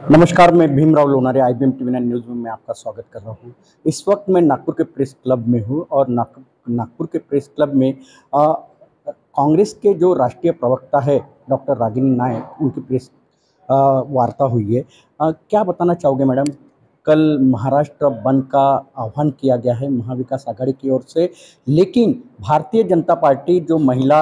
नमस्कार, मैं Bhimrao Lonare IBM TV 9 news में मैं आपका स्वागत कर रहा हूँ। इस वक्त मैं नागपुर के प्रेस क्लब में हूँ और नागपुर के प्रेस क्लब में कांग्रेस के जो राष्ट्रीय प्रवक्ता है डॉक्टर रागिनी नायक, उनकी प्रेस वार्ता हुई है। क्या बताना चाहोगे मैडम? कल महाराष्ट्र बंद का आह्वान किया गया है महाविकास आघाड़ी की ओर से, लेकिन भारतीय जनता पार्टी जो महिला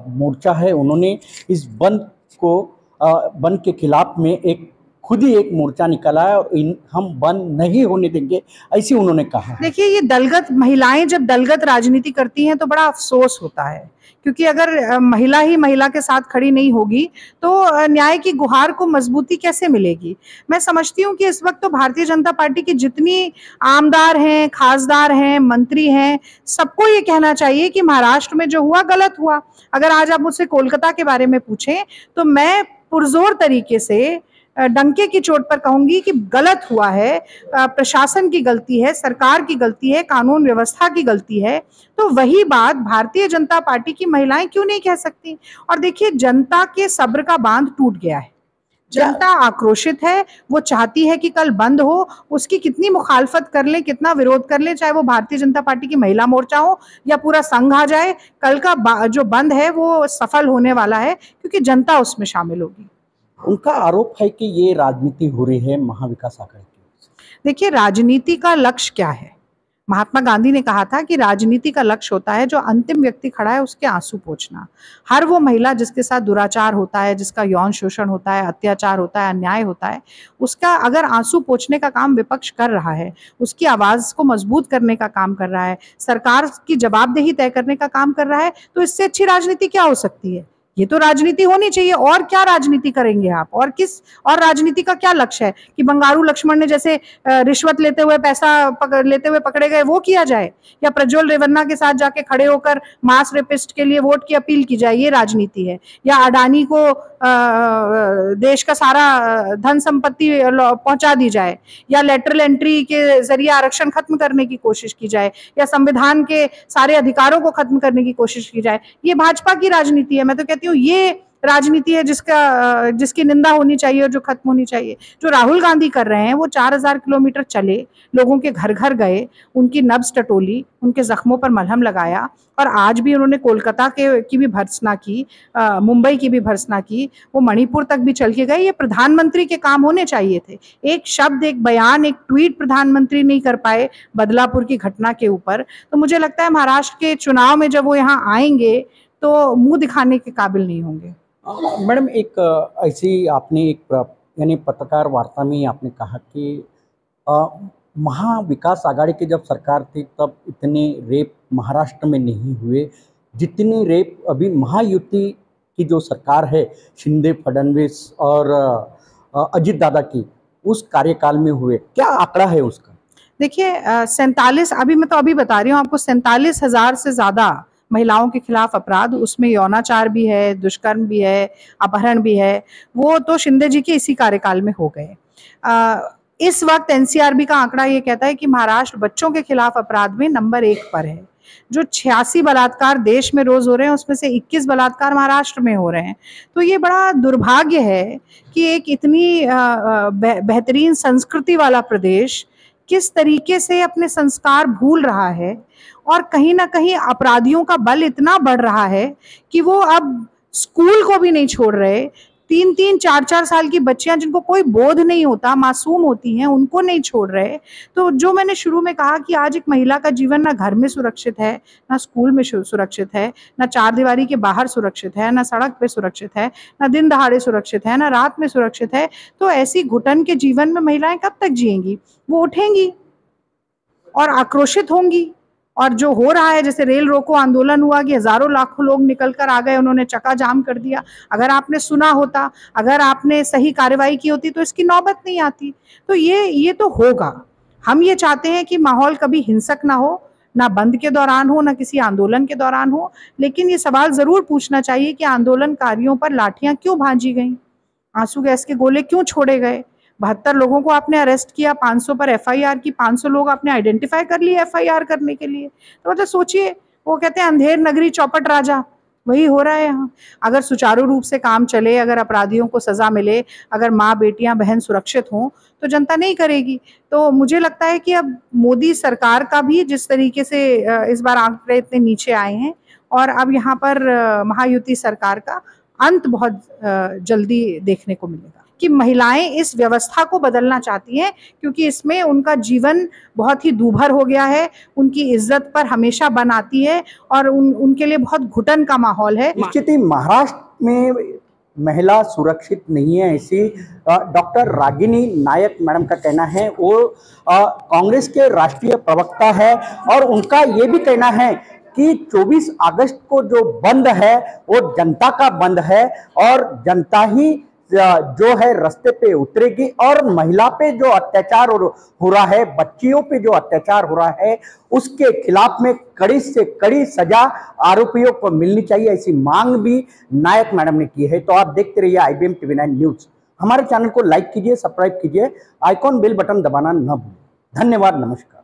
मोर्चा है, उन्होंने इस बंद के खिलाफ में खुद ही एक मोर्चा निकाला है और हम बंद नहीं होने देंगे, ऐसी उन्होंने कहा है। देखिए, ये दलगत महिलाएं जब दलगत राजनीति करती हैं तो बड़ा अफसोस होता है, क्योंकि अगर महिला ही महिला के साथ खड़ी नहीं होगी तो न्याय की गुहार को मजबूती कैसे मिलेगी। मैं समझती हूँ कि इस वक्त तो भारतीय जनता पार्टी की जितनी आमदार हैं, खासदार हैं, मंत्री हैं, सबको ये कहना चाहिए कि महाराष्ट्र में जो हुआ गलत हुआ। अगर आज आप मुझसे कोलकाता के बारे में पूछें तो मैं पुरजोर तरीके से डंके की चोट पर कहूंगी कि गलत हुआ है, प्रशासन की गलती है, सरकार की गलती है, कानून व्यवस्था की गलती है। तो वही बात भारतीय जनता पार्टी की महिलाएं क्यों नहीं कह सकती। और देखिए, जनता के सब्र का बांध टूट गया है, जनता आक्रोशित है, वो चाहती है कि कल बंद हो। उसकी कितनी मुखालफत कर ले, कितना विरोध कर ले, चाहे वो भारतीय जनता पार्टी की महिला मोर्चा हो या पूरा संघ आ जाए, कल का जो बंद है वो सफल होने वाला है, क्योंकि जनता उसमें शामिल होगी। उनका आरोप है कि ये राजनीति हो रही है महाविकास आघाड़ी की। देखिए, राजनीति का लक्ष्य क्या है? महात्मा गांधी ने कहा था कि राजनीति का लक्ष्य होता है जो अंतिम व्यक्ति खड़ा है उसके आंसू पोंछना। हर वो महिला जिसके साथ दुराचार होता है, जिसका यौन शोषण होता है, अत्याचार होता है, अन्याय होता है, उसका अगर आंसू पोंछने का काम विपक्ष कर रहा है, उसकी आवाज को मजबूत करने का काम कर रहा है, सरकार की जवाबदेही तय करने का काम कर रहा है, तो इससे अच्छी राजनीति क्या हो सकती है? ये तो राजनीति होनी चाहिए। और क्या राजनीति करेंगे आप? और राजनीति का क्या लक्ष्य है कि बंगारू लक्ष्मण ने जैसे रिश्वत लेते हुए लेते हुए पकड़े गए, वो किया जाए, या प्रज्वल रेवन्ना के साथ जाके खड़े होकर मास रेपिस्ट के लिए वोट की अपील की जाए? ये राजनीति है? या अडानी को देश का सारा धन संपत्ति पहुंचा दी जाए, या लेटरल एंट्री के जरिए आरक्षण खत्म करने की कोशिश की जाए, या संविधान के सारे अधिकारों को खत्म करने की कोशिश की जाए? ये भाजपा की राजनीति है। मैं तो कहती हूँ ये राजनीति है जिसकी निंदा होनी चाहिए और जो खत्म होनी चाहिए। जो राहुल गांधी कर रहे हैं, वो 4000 किलोमीटर चले, लोगों के घर घर गए, उनकी नब्ज टटोली, उनके जख्मों पर मलहम लगाया, और आज भी उन्होंने कोलकाता की भी भर्त्सना की, मुंबई की भी भर्त्सना की, वो मणिपुर तक भी चल के गए। ये प्रधानमंत्री के काम होने चाहिए थे। एक शब्द, एक बयान, एक ट्वीट प्रधानमंत्री नहीं कर पाए बदलापुर की घटना के ऊपर। तो मुझे लगता है महाराष्ट्र के चुनाव में जब वो यहाँ आएंगे तो मुंह दिखाने के काबिल नहीं होंगे। मैडम, ऐसी आपने यानी पत्रकार वार्ता में आपने कहा कि महाविकास आघाड़ी की जब सरकार थी तब इतने रेप महाराष्ट्र में नहीं हुए जितने रेप अभी महायुति की जो सरकार है, शिंदे फडणवीस और अजित दादा की, उस कार्यकाल में हुए। क्या आंकड़ा है उसका? देखिए, 47, अभी बता रही हूँ आपको, 47,000 से ज्यादा महिलाओं के खिलाफ अपराध, उसमें यौनाचार भी है, दुष्कर्म भी है, अपहरण भी है, वो तो शिंदे जी के इसी कार्यकाल में हो गए। इस वक्त एनसीआरबी का आंकड़ा ये कहता है कि महाराष्ट्र बच्चों के खिलाफ अपराध में नंबर 1 पर है। जो 86 बलात्कार देश में रोज हो रहे हैं, उसमें से 21 बलात्कार महाराष्ट्र में हो रहे हैं। तो ये बड़ा दुर्भाग्य है कि एक इतनी बेहतरीन संस्कृति वाला प्रदेश किस तरीके से अपने संस्कार भूल रहा है, और कहीं ना कहीं अपराधियों का बल इतना बढ़ रहा है कि वो अब स्कूल को भी नहीं छोड़ रहे। 3-3, 4-4 साल की बच्चियां जिनको कोई बोध नहीं होता, मासूम होती हैं, उनको नहीं छोड़ रहे। तो जो मैंने शुरू में कहा कि आज एक महिला का जीवन ना घर में सुरक्षित है, ना स्कूल में सुरक्षित है, ना चार दीवारी के बाहर सुरक्षित है, ना सड़क पे सुरक्षित है, ना दिन दहाड़े सुरक्षित है, ना रात में सुरक्षित है। तो ऐसी घुटन के जीवन में महिलाएं कब तक जिएंगी? वो उठेंगी और आक्रोशित होंगी। और जो हो रहा है, जैसे रेल रोको आंदोलन हुआ कि हजारों लाखों लोग निकल कर आ गए, उन्होंने चक्का जाम कर दिया। अगर आपने सुना होता, अगर आपने सही कार्रवाई की होती तो इसकी नौबत नहीं आती। तो ये तो होगा। हम ये चाहते हैं कि माहौल कभी हिंसक ना हो, ना बंद के दौरान हो, ना किसी आंदोलन के दौरान हो। लेकिन ये सवाल जरूर पूछना चाहिए कि आंदोलनकारियों पर लाठियां क्यों भांजी गई, आंसू गैस के गोले क्यों छोड़े गए? 72 लोगों को आपने अरेस्ट किया, 500 पर एफआईआर की, 500 लोग आपने आइडेंटिफाई कर लिए एफआईआर करने के लिए। तो मतलब सोचिए, वो कहते हैं अंधेर नगरी चौपट राजा, वही हो रहा है यहाँ। अगर सुचारू रूप से काम चले, अगर अपराधियों को सजा मिले, अगर माँ बेटियां बहन सुरक्षित हों, तो जनता नहीं करेगी। तो मुझे लगता है कि अब मोदी सरकार का भी जिस तरीके से इस बार आंकड़े इतने नीचे आए हैं, और अब यहाँ पर महायुति सरकार का अंत बहुत जल्दी देखने को मिलेगा कि महिलाएं इस व्यवस्था को बदलना चाहती हैं, क्योंकि इसमें उनका जीवन बहुत ही दूभर हो गया है, उनकी इज्जत पर हमेशा बन आती है और उनके लिए बहुत घुटन का माहौल है। स्थिति महाराष्ट्र में महिला सुरक्षित नहीं है, ऐसी डॉक्टर रागिनी नायक मैडम का कहना है। वो कांग्रेस के राष्ट्रीय प्रवक्ता है और उनका ये भी कहना है कि 24 अगस्त को जो बंद है वो जनता का बंद है और जनता ही जो है रास्ते पे उतरेगी और महिला पे जो अत्याचार हो रहा है, बच्चियों पे जो अत्याचार हो रहा है, उसके खिलाफ में कड़ी से कड़ी सजा आरोपियों को मिलनी चाहिए, ऐसी मांग भी नायक मैडम ने की है। तो आप देखते रहिए IBM TV9 न्यूज। हमारे चैनल को लाइक कीजिए, सब्सक्राइब कीजिए, आइकॉन बेल बटन दबाना न भूलें। धन्यवाद, नमस्कार।